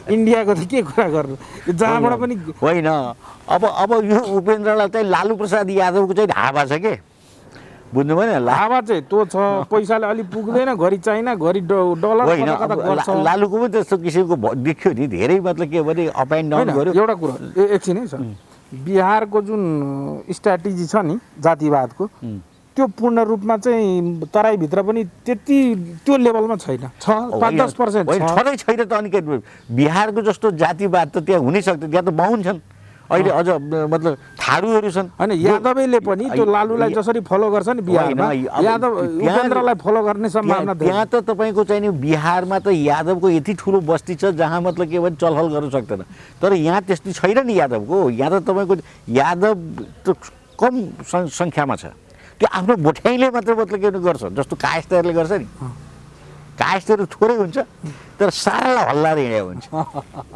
इन्डियाको त के कुरा गर्नु, जहाँबाट पनि होइन। अब यो उपेन्द्रलाई चाहिँ लालु प्रसाद यादवको चाहिँ हावा छ के, बुझ्नु भएन? हावा चाहिँ त्यो छ, पैसाले अलिक पुग्दैन, घरि चाइना घरि डलर। होइन, लालुको पनि त्यस्तो किसिमको देखियो नि धेरै, मतलब के भने अप एन्ड डाउन गर्यो। एउटा कुरा एकछिन है सर, बिहारको जुन स्ट्राटेजी छ नि जातिवादको, त्यो पूर्ण रूपमा चाहिँ तराईभित्र पनि त्यति त्यो लेभलमा छैन, 5-10% छँदै छैन त। अनि के बिहारको जस्तो जातिवाद त त्यहाँ हुनै सक्दैन, त्यहाँ त बाहुन छन् अहिले, अझ मतलब थारूहरू छन्। होइन, यादवले पनि त्यो लालुलाई जसरी फलो गर्छ नि बिहारमा, यादव उपेन्द्रलाई फलो गर्ने सम्भावना त्यहाँ त तपाईँको चाहिँ नि बिहारमा त यादवको यति ठुलो बस्ती छ जहाँ मतलब के भने चलहल गर्न सक्दैन। तर यहाँ त्यस्तो छैन नि यादवको। यहाँ त तपाईँको यादव त कम सङ्ख्यामा छ, त्यो आफ्नो भोट्याइले मात्र मतलब के गर्छ, जस्तो कायस्थहरूले गर्छ नि। कायस्थहरू थोरै हुन्छ तर सारालाई हल्लाएर हिँडेको हुन्छ,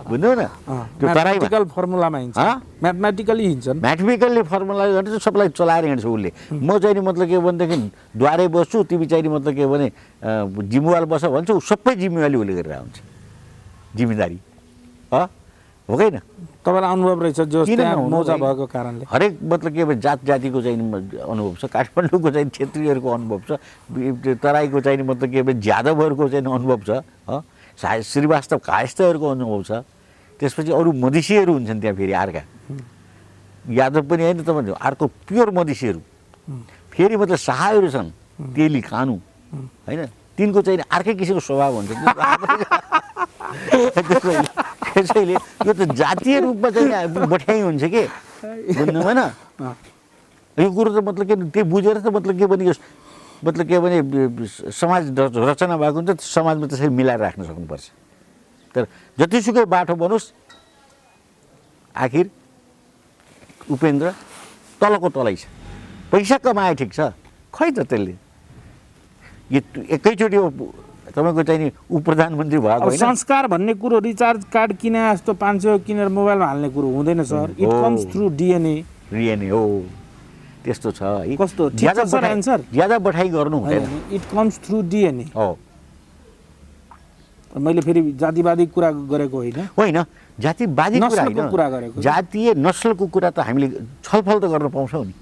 बुझ्नु न? त्यो म्याथमेटिकल फर्मुलामा हिँड्छ, म्याथमेटिकली हिँड्छन्, म्याथमेटिकल्ली फर्मुला गरेर सबलाई चलाएर हिँड्छ उसले। म चाहिँ नि मतलब के भनेदेखि द्वारै बस्छु, तिमी चाहिँ मतलब के भने जिम्मेवाल बस भन्छ, सबै जिम्मेवाली उसले गरेर हुन्छ, जिम्मेदारी हो कि होइन? तपाईँलाई अनुभव रहेछ जो मौजा भएको कारणले। हरेक मतलब के भने जातिको चाहिँ अनुभव छ, काठमाडौँको चाहिँ क्षेत्रीहरूको अनुभव छ, तराईको चाहिँ मतलब के भने यादवहरूको चाहिँ अनुभव छ, श्रीवास्तव कायस्थहरूको अनुभव छ। त्यसपछि अरू मधेसीहरू हुन्छन् त्यहाँ फेरि अर्का, यादव पनि होइन तपाईँ, अर्को प्योर मधेसीहरू फेरि मतलब शाहहरू छन्, तेली कानु होइन, तिनको चाहिँ अर्कै किसिमको स्वभाव हुन्छ। त्यसैले यो त जातीय रूपमा चाहिँ बठाइ हुन्छ के, बुझ्नु भएन? यो कुरो त मतलब के त्यो बुझेर त मतलब के भने यो मतलब के भने समाज रचना भएको हुन्छ, समाजमा त्यसरी मिलाएर राख्न सक्नुपर्छ। तर जतिसुकै बाटो बनोस् आखिर उपेन्द्र तलको तलै छ, पैसा कमाए ठिक छ, खै त त्यसले एकैचोटि तपाईँको चाहिँ नि ऊ प्रधानमन्त्री भएको होइन। संस्कार भन्ने कुरो रिचार्ज कार्ड किने जस्तो 500 किनेर मोबाइलमा हाल्ने कुरो हुँदैन sir, it comes through DNA हो, त्यस्तो छ है। कस्तो ज्यादा बठाइ गर्नु हुँदैन, इट कम्स थ्रु डिएनए हो। मैले फेरि जातिवादी कुरा गरेको होइन, जातिवादी कुरा गरेको, जातीय नस्लको कुरा त हामीले छलफल त गर्न पाउँछौँ नि।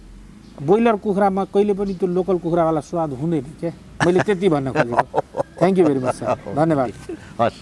ब्रोइलर कुखुरामा कहिले पनि त्यो लोकल कुखुरावाला स्वाद हुँदैन क्या, मैले त्यति भन्न खोजेको। Thank you very much sir, धन्यवाद। हस्।